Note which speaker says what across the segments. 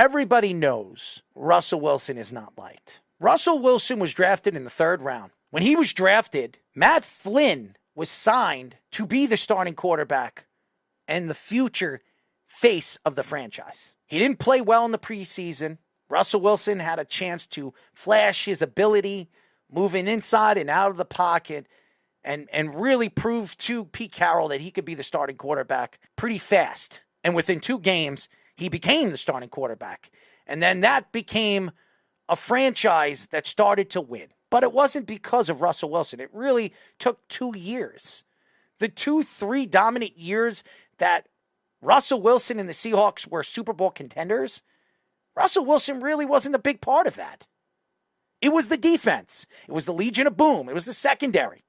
Speaker 1: Everybody knows Russell Wilson is not liked. Russell Wilson was drafted in the 3rd round. When he was drafted, Matt Flynn was signed to be the starting quarterback and the future face of the franchise. He didn't play well in the preseason. Russell Wilson had a chance to flash his ability, moving inside and out of the pocket, and really prove to Pete Carroll that he could be the starting quarterback pretty fast. And within 2 games, he became the starting quarterback. And then that became a franchise that started to win. But it wasn't because of Russell Wilson. It really took 2 years. The 2-3 dominant years that Russell Wilson and the Seahawks were Super Bowl contenders, Russell Wilson really wasn't a big part of that. It was the defense. It was the Legion of Boom. It was the secondary.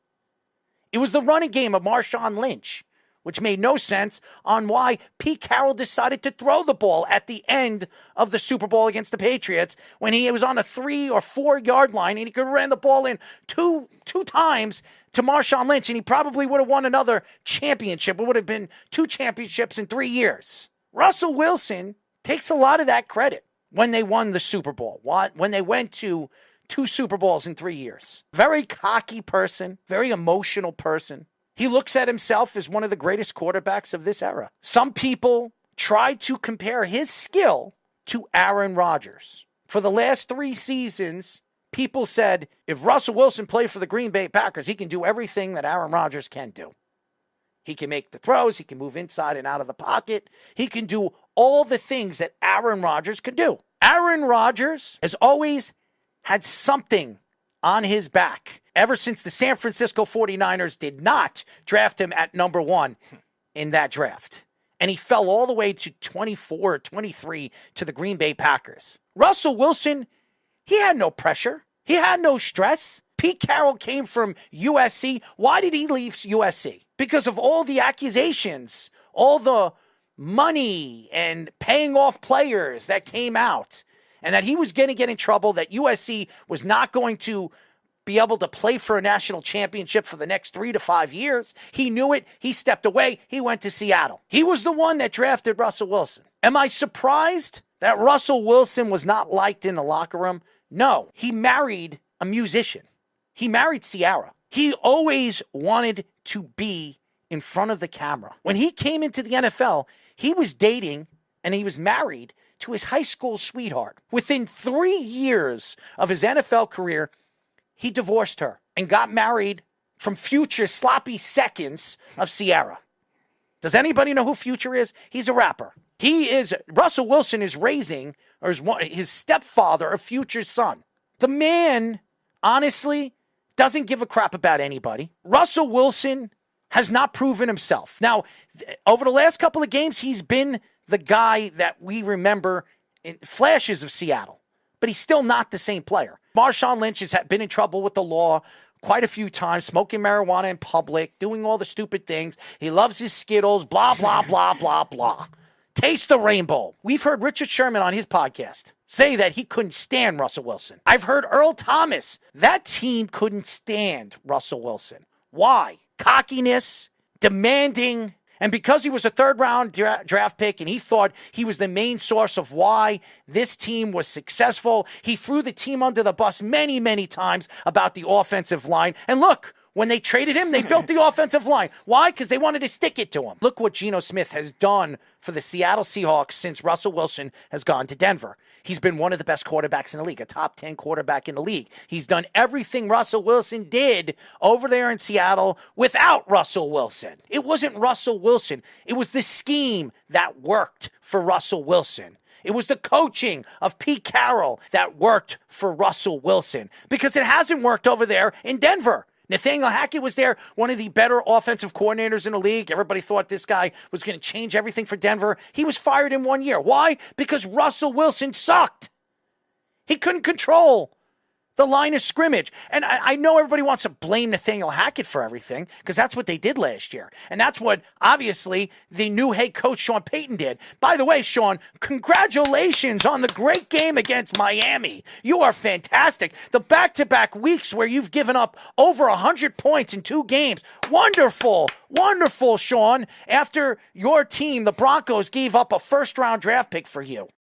Speaker 1: It was the running game of Marshawn Lynch, which made no sense on why Pete Carroll decided to throw the ball at the end of the Super Bowl against the Patriots when he was on a 3 or 4 yard line and he could ran the ball in two times to Marshawn Lynch, and he probably would have won another championship. It would have been 2 championships in 3 years. Russell Wilson takes a lot of that credit when they won the Super Bowl, when they went to 2 Super Bowls in 3 years. Very cocky person, very emotional person. He looks at himself as one of the greatest quarterbacks of this era. Some people try to compare his skill to Aaron Rodgers. For the last 3 seasons, people said, if Russell Wilson played for the Green Bay Packers, he can do everything that Aaron Rodgers can do. He can make the throws. He can move inside and out of the pocket. He can do all the things that Aaron Rodgers could do. Aaron Rodgers has always had something on his back ever since the San Francisco 49ers did not draft him at number 1 in that draft. And he fell all the way to 24 or 23 to the Green Bay Packers. Russell Wilson, he had no pressure. He had no stress. Pete Carroll came from USC. Why did he leave USC? Because of all the accusations, all the money and paying off players that came out, and that he was going to get in trouble, that USC was not going to be able to play for a national championship for the next 3 to 5 years. He knew it. He stepped away. He went to Seattle. He was the one that drafted Russell Wilson. Am I surprised that Russell Wilson was not liked in the locker room? No. He married a musician. He married Ciara. He always wanted to be in front of the camera. When he came into the NFL, he was dating and he was married to his high school sweetheart. Within 3 years of his NFL career, he divorced her and got married from future sloppy seconds of Ciara. Does anybody know who Future is? He's a rapper. Russell Wilson is raising, or is his stepfather, of Future's son. The man, honestly, doesn't give a crap about anybody. Russell Wilson has not proven himself. Now, over the last couple of games, he's been the guy that we remember in flashes of Seattle, but he's still not the same player. Marshawn Lynch has been in trouble with the law quite a few times, smoking marijuana in public, doing all the stupid things. He loves his Skittles, blah, blah, blah, blah, blah. Taste the rainbow. We've heard Richard Sherman on his podcast say that he couldn't stand Russell Wilson. I've heard Earl Thomas. That team couldn't stand Russell Wilson. Why? Cockiness, demanding. And because he was a 3rd-round draft pick and he thought he was the main source of why this team was successful, he threw the team under the bus many, many times about the offensive line. And look, when they traded him, they built the offensive line. Why? Because they wanted to stick it to him. Look what Geno Smith has done for the Seattle Seahawks since Russell Wilson has gone to Denver. He's been one of the best quarterbacks in the league, a top 10 quarterback in the league. He's done everything Russell Wilson did over there in Seattle without Russell Wilson. It wasn't Russell Wilson. It was the scheme that worked for Russell Wilson. It was the coaching of Pete Carroll that worked for Russell Wilson, because it hasn't worked over there in Denver. Nathaniel Hackett was there, one of the better offensive coordinators in the league. Everybody thought this guy was going to change everything for Denver. He was fired in 1 year. Why? Because Russell Wilson sucked. He couldn't control the line of scrimmage. And I know everybody wants to blame Nathaniel Hackett for everything, because that's what they did last year. And that's what, obviously, the new head coach, Sean Payton, did. By the way, Sean, congratulations on the great game against Miami. You are fantastic. The back-to-back weeks where you've given up over 100 points in 2 games. Wonderful, wonderful, Sean, after your team, the Broncos, gave up a 1st-round draft pick for you.